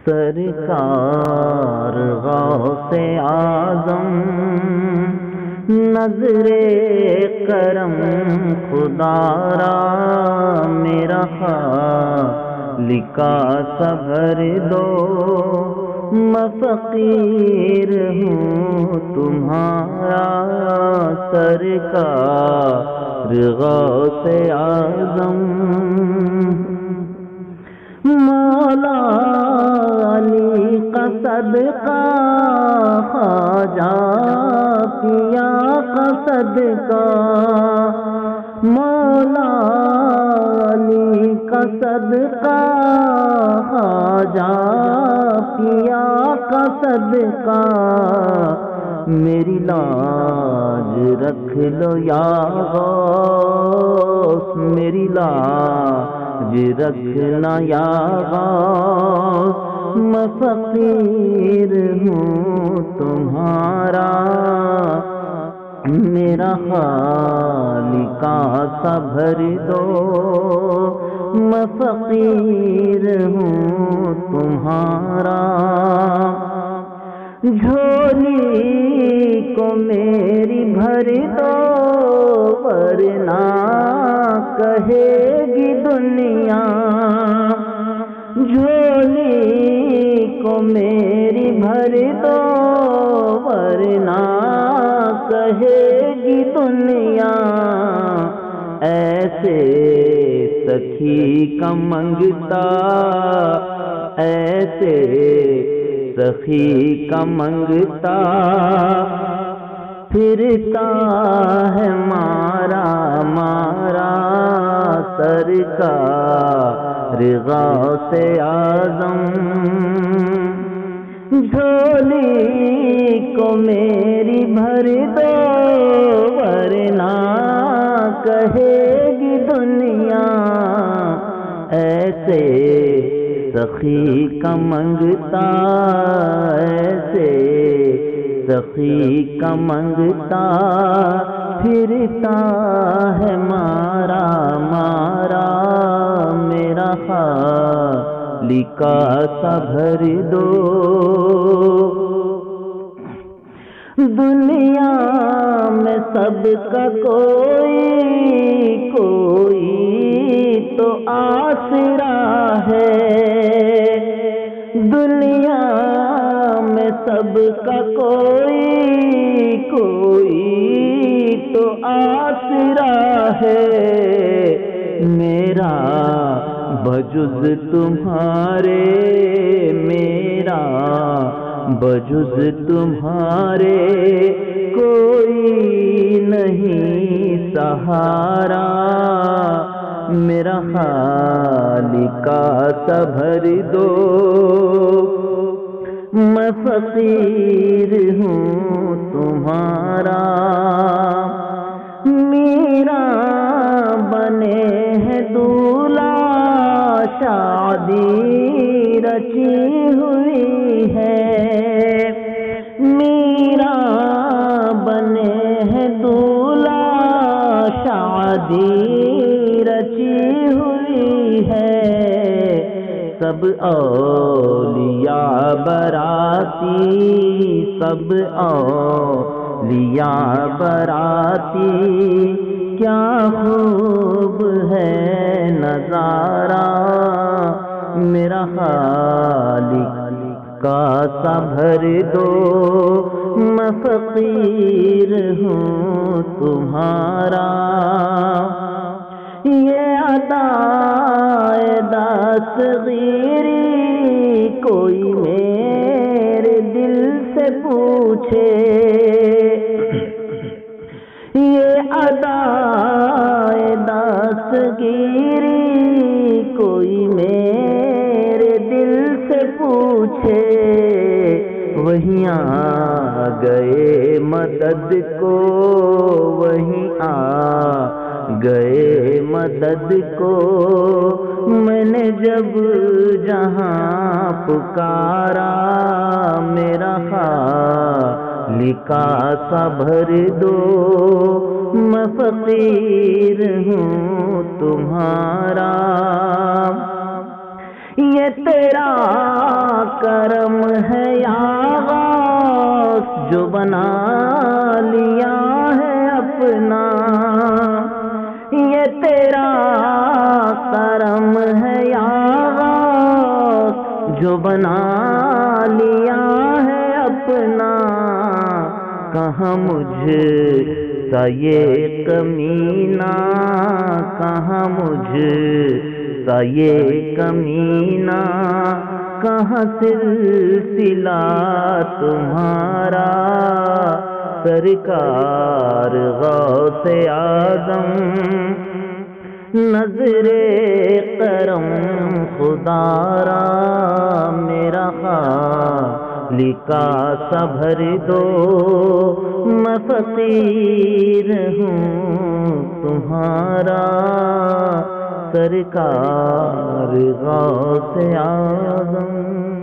سرکار غوث اعظم نظر کرم خدا را میرا خالقا صبر دو، میں فقیر ہوں تمہارا سرکار غوث اعظم۔ مولا علی کا صدقہ خواجہ پیا کا صدقہ، مولا علی کا صدقہ خواجہ پیا کا صدقہ، میری لاج رکھ لو یا غوث، میری لاج رکھنا یا غوث، میں فقیر ہوں تمہارا میرا خالقا صبر دو، میں فقیر ہوں تمہارا۔ جھولی کو میری بھر دو ورنہ کہے گی دنیا، جھولی کو میری بھر دو ورنہ کہے گی دنیا، ایسے سخی کا منگتا، ایسے سخی کا منگتا پھرتا ہے مارا مارا سرکار غوث اعظم۔ جھولی کو میری بھر دو ورنہ کہے گی دنیا، ایسے سخی کا منگتا، ایسے سخی کا منگتا پھرتا ہے مارا مارا میرا خالقا صبر دو۔ دنیا میں سب کا کوئی کوئی تو آسرا ہے، دنیا میں سب کا کوئی کوئی تو آسرا ہے، میرا بجز تمہارے، میرا بجز تمہارے کوئی نہیں سہارا، میرا خالقا صبر دو، میں فقیر ہوں تمہارا۔ میرا بنے ہے دولہا شادی رچی ہوئی ہے، میرا بنے ہے دولہا شادی رچی ہوئی ہے، سب اولیاء براتی، سب اولیاء براتی، کیا خوب ہے نظارہ، میرا خالقا صبر دو، میں فقیر ہوں تمہارا۔ یہ ادائے دستگیری کوئی میرے دل سے پوچھے، یہ ادائے دستگیری کوئی میرے دل سے پوچھے، وہیں آ گئے مدد کو، وہیں آ گئے مدد کو، میں نے جب جہاں پکارا، میرا خالقا صبر دو، میں فقیر ہوں تمہارا۔ یہ تیرا کرم ہے یا غوث جو بنا لیا ہے اپنا، یہ تیرا کرم ہے یا غوث جو بنا لیا ہے اپنا، کہاں مجھ سا یہ کمینہ، کہاں مجھ سا یہ کمینہ، کہاں سلسلہ تمہارا سرکار غوث اعظم، نظر کرم خدا را میرا خالق سا بھر دو، میں فقیر ہوں تمہارا سرکار غوث اعظم۔